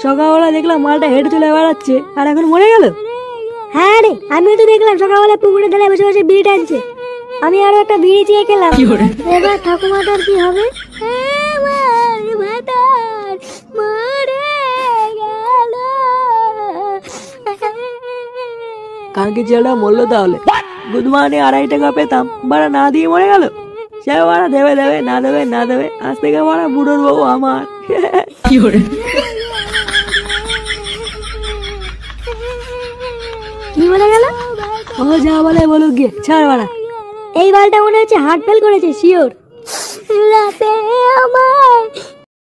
সকালবেলা দেখলাম মালটা হেঁটে চলে বেড়াচ্ছে আর এখন মরে গেল। হ্যাঁ রে, আমিও তো দেখলাম সকালবেলা পুকুরে ধারে বসে বসে বিড়ি টানছে। আমি আরো একটা বিড়ি চেয়ে খেলাম। এবার ঠাকুমাটার কি হবে? কালকে ছেলেটা মরলো তাহলে। গুড মর্নিং 2.5 টাকা পেতাম, বাড়া না দিয়ে মরে গেল। সে বাড়া দেবে দেবে না দেবে না দেবে, আজ থেকে বাড়া বুড়োর বউ আমার। কি বলে গেল? ও যা বলে বলুক গিয়ে, ছাড় বাড়া। এই বালটা মনে হচ্ছে হার্ট ফেল করেছে, শিওর। রাতে